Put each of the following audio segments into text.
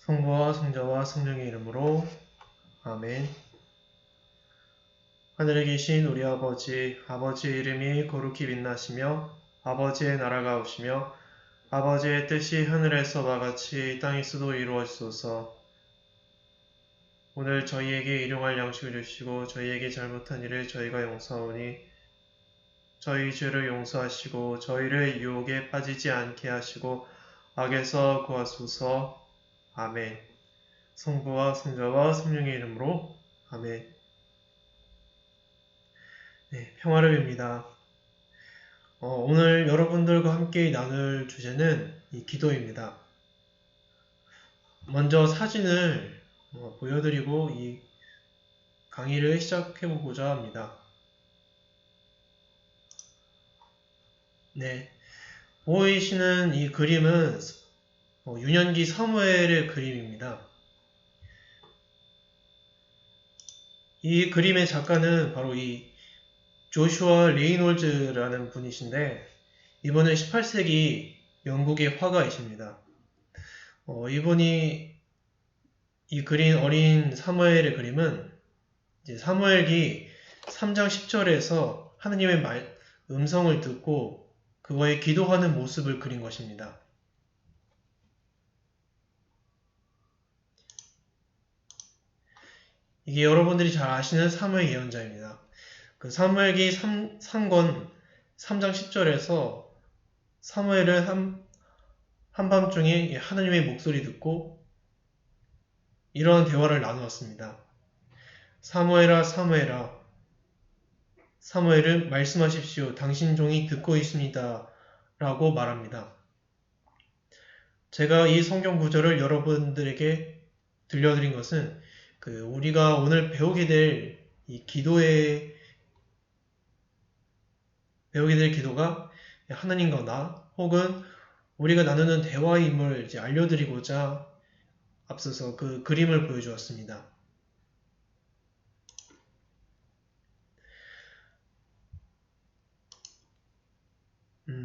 성부와 성자와 성령의 이름으로 아멘. 하늘에 계신 우리 아버지, 아버지의 이름이 거룩히 빛나시며 아버지의 나라가 오시며 아버지의 뜻이 하늘에서와 같이 땅에서도 이루어지소서. 오늘 저희에게 일용할 양식을 주시고 저희에게 잘못한 일을 저희가 용서하오니 저희 죄를 용서하시고 저희를 유혹에 빠지지 않게 하시고 악에서 구하소서. 아멘. 성부와 성자와 성령의 이름으로 아멘. 네, 평화를 빕니다. 오늘 여러분들과 함께 나눌 주제는 이 기도입니다. 먼저 사진을 보여드리고 이 강의를 시작해보고자 합니다. 네, 보이시는 이 그림은 유년기 사무엘의 그림입니다. 이 그림의 작가는 바로 이 조슈아 레이놀즈라는 분이신데 이분은 18세기 영국의 화가이십니다. 이분이 이 그린 어린 사무엘의 그림은 이제 사무엘기 3장 10절에서 하느님의 음성을 듣고 그거에 기도하는 모습을 그린 것입니다. 이게 여러분들이 잘 아시는 사무엘 예언자입니다. 그 사무엘기 3권 3장 10절에서 사무엘은 한밤중에 하느님의 목소리 듣고 이러한 대화를 나누었습니다. 사무엘아 사무엘아 사무엘은 말씀하십시오. 당신 종이 듣고 있습니다. 라고 말합니다. 제가 이 성경 구절을 여러분들에게 들려드린 것은 우리가 오늘 배우게 될 이 기도가 하나님과 나 혹은 우리가 나누는 대화임을 이제 알려드리고자 앞서서 그 그림을 보여주었습니다.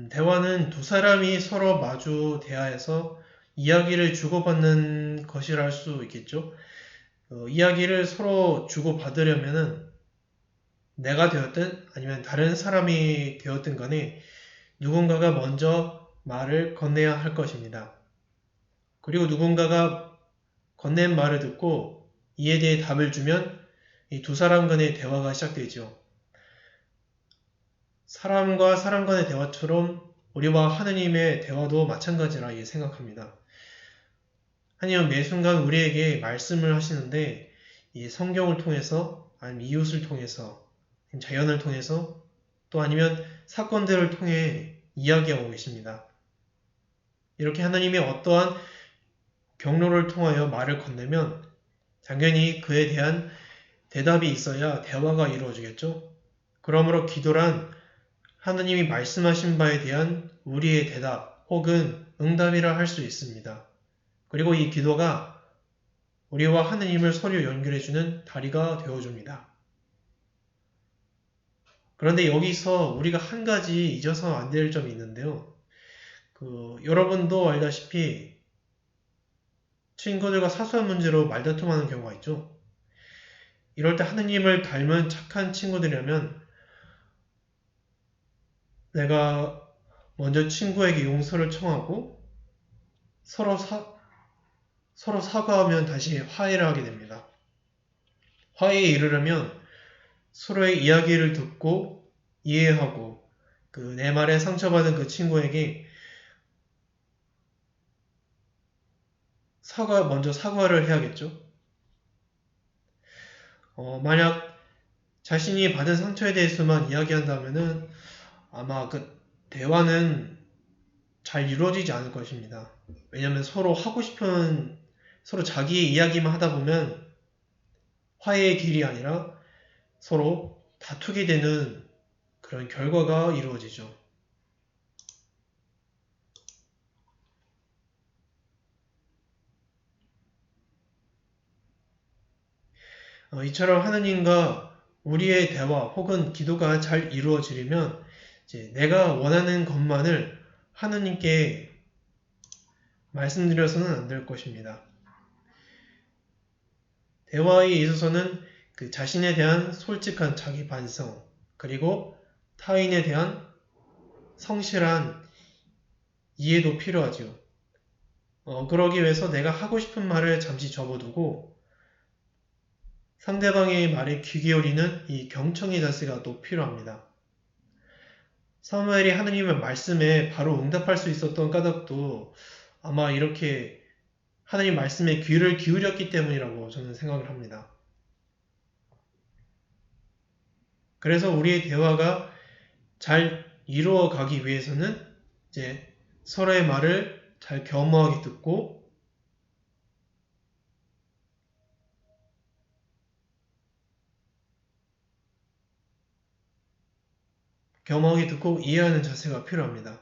대화는 두 사람이 서로 마주 대화해서 이야기를 주고받는 것이라 할 수 있겠죠. 이야기를 서로 주고받으려면은 내가 되었든 아니면 다른 사람이 되었든 간에 누군가가 먼저 말을 건네야 할 것입니다. 그리고 누군가가 건넨 말을 듣고 이에 대해 답을 주면 이 두 사람 간의 대화가 시작되죠. 사람과 사람 간의 대화처럼 우리와 하느님의 대화도 마찬가지라 생각합니다. 하나님은 매 순간 우리에게 말씀을 하시는데 이 성경을 통해서 아니면 이웃을 통해서 자연을 통해서 또 아니면 사건들을 통해 이야기하고 계십니다. 이렇게 하나님이 어떠한 경로를 통하여 말을 건네면 당연히 그에 대한 대답이 있어야 대화가 이루어지겠죠. 그러므로 기도란 하나님이 말씀하신 바에 대한 우리의 대답 혹은 응답이라 할 수 있습니다. 그리고 이 기도가 우리와 하느님을 서로 연결해주는 다리가 되어줍니다. 그런데 여기서 우리가 한 가지 잊어서 안 될 점이 있는데요. 여러분도 알다시피 친구들과 사소한 문제로 말다툼하는 경우가 있죠. 이럴 때 하느님을 닮은 착한 친구들이라면 내가 먼저 친구에게 용서를 청하고 서로 사과하면 다시 화해를 하게 됩니다. 화해에 이르려면 서로의 이야기를 듣고 이해하고 내 말에 상처받은 그 친구에게 먼저 사과를 해야겠죠. 만약 자신이 받은 상처에 대해서만 이야기한다면은 아마 그 대화는 잘 이루어지지 않을 것입니다. 왜냐하면 서로 자기의 이야기만 하다 보면 화해의 길이 아니라 서로 다투게 되는 그런 결과가 이루어지죠. 이처럼 하느님과 우리의 대화 혹은 기도가 잘 이루어지려면 이제 내가 원하는 것만을 하느님께 말씀드려서는 안 될 것입니다. 대화에 있어서는 그 자신에 대한 솔직한 자기 반성, 그리고 타인에 대한 성실한 이해도 필요하죠. 그러기 위해서 내가 하고 싶은 말을 잠시 접어두고 상대방의 말에 귀 기울이는 이 경청의 자세가 또 필요합니다. 사무엘이 하느님의 말씀에 바로 응답할 수 있었던 까닭도 아마 이렇게 하느님 말씀에 귀를 기울였기 때문이라고 저는 생각을 합니다. 그래서 우리의 대화가 잘 이루어가기 위해서는 이제 서로의 말을 잘 겸허하게 듣고 이해하는 자세가 필요합니다.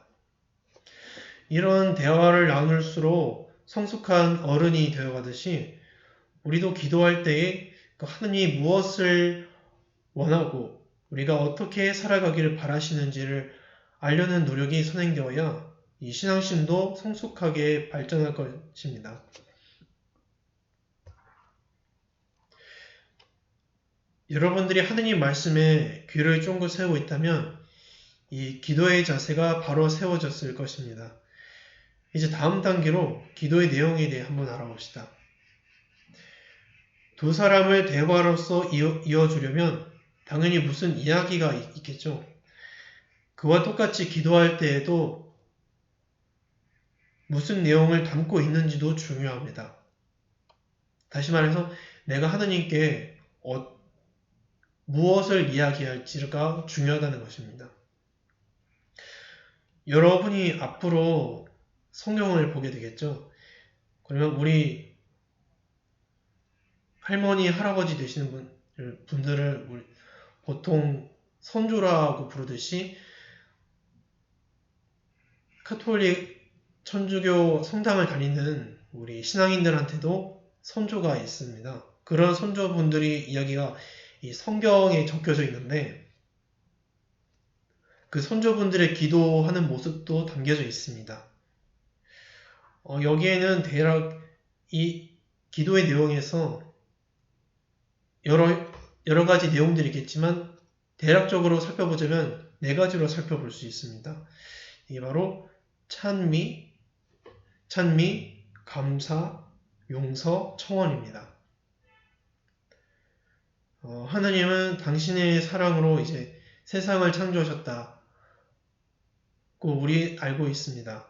이런 대화를 나눌수록 성숙한 어른이 되어가듯이 우리도 기도할 때에 하느님이 무엇을 원하고 우리가 어떻게 살아가기를 바라시는지를 알려는 노력이 선행되어야 이 신앙심도 성숙하게 발전할 것입니다. 여러분들이 하느님 말씀에 귀를 쫑긋 세우고 있다면 이 기도의 자세가 바로 세워졌을 것입니다. 이제 다음 단계로 기도의 내용에 대해 한번 알아봅시다. 두 사람을 대화로서 이어주려면 당연히 무슨 이야기가 있겠죠. 그와 똑같이 기도할 때에도 무슨 내용을 담고 있는지도 중요합니다. 다시 말해서 내가 하느님께 무엇을 이야기할지가 중요하다는 것입니다. 여러분이 앞으로 성경을 보게 되겠죠. 그러면 우리 할머니, 할아버지 되시는 분들을 보통 선조라고 부르듯이 카톨릭 천주교 성당을 다니는 우리 신앙인들한테도 선조가 있습니다. 그런 선조분들이 이야기가 이 성경에 적혀져 있는데 그 선조분들의 기도하는 모습도 담겨져 있습니다. 여기에는 대략 이 기도의 내용에서 여러 가지 내용들이 있겠지만 대략적으로 살펴보자면 네 가지로 살펴볼 수 있습니다. 이게 바로 찬미, 감사, 용서, 청원입니다. 하나님은 당신의 사랑으로 이제 세상을 창조하셨다고 우리 알고 있습니다.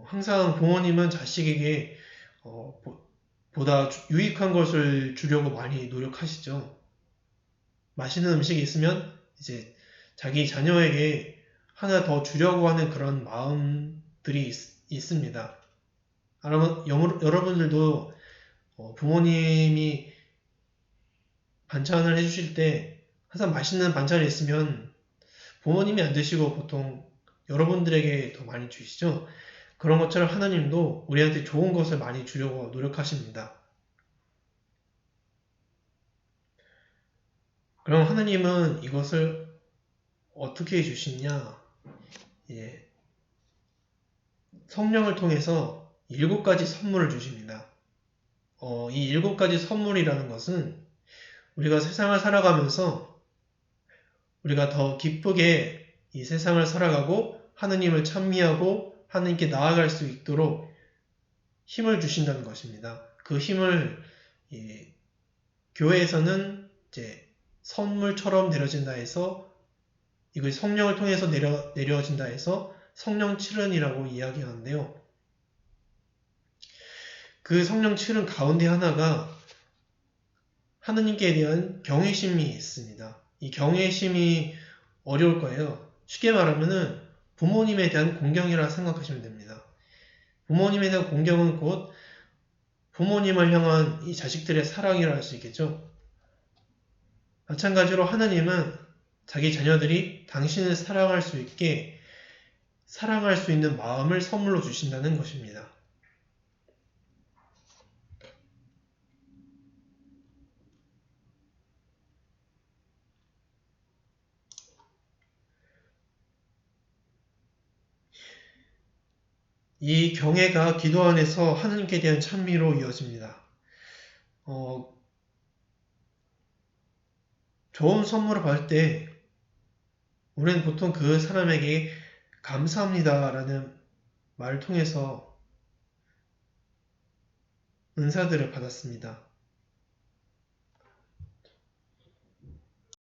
항상 부모님은 자식에게 보다 유익한 것을 주려고 많이 노력하시죠. 맛있는 음식이 있으면 이제 자기 자녀에게 하나 더 주려고 하는 그런 마음들이 있습니다. 여러분들도 부모님이 반찬을 해주실 때 항상 맛있는 반찬이 있으면 부모님이 안 드시고 보통 여러분들에게 더 많이 주시죠. 그런 것처럼 하나님도 우리한테 좋은 것을 많이 주려고 노력하십니다. 그럼 하나님은 이것을 어떻게 주시냐? 성령을 통해서 7가지 선물을 주십니다. 이 7가지 선물이라는 것은 우리가 세상을 살아가면서 우리가 더 기쁘게 이 세상을 살아가고 하느님을 찬미하고 하느님께 나아갈 수 있도록 힘을 주신다는 것입니다. 그 힘을 교회에서는 이제 선물처럼 내려진다 해서 이걸 성령을 통해서 내려진다 해서 성령 칠은이라고 이야기하는데요. 그 성령 칠은 가운데 하나가 하느님께 대한 경외심이 있습니다. 이 경외심이 어려울 거예요. 쉽게 말하면은 부모님에 대한 공경이라 생각하시면 됩니다. 부모님에 대한 공경은 곧 부모님을 향한 이 자식들의 사랑이라 할 수 있겠죠. 마찬가지로 하나님은 자기 자녀들이 당신을 사랑할 수 있게 사랑할 수 있는 마음을 선물로 주신다는 것입니다. 이 경애가 기도 안에서 하나님께 대한 찬미로 이어집니다. 좋은 선물을 받을 때 우리는 보통 그 사람에게 감사합니다라는 말을 통해서 은사들을 받았습니다.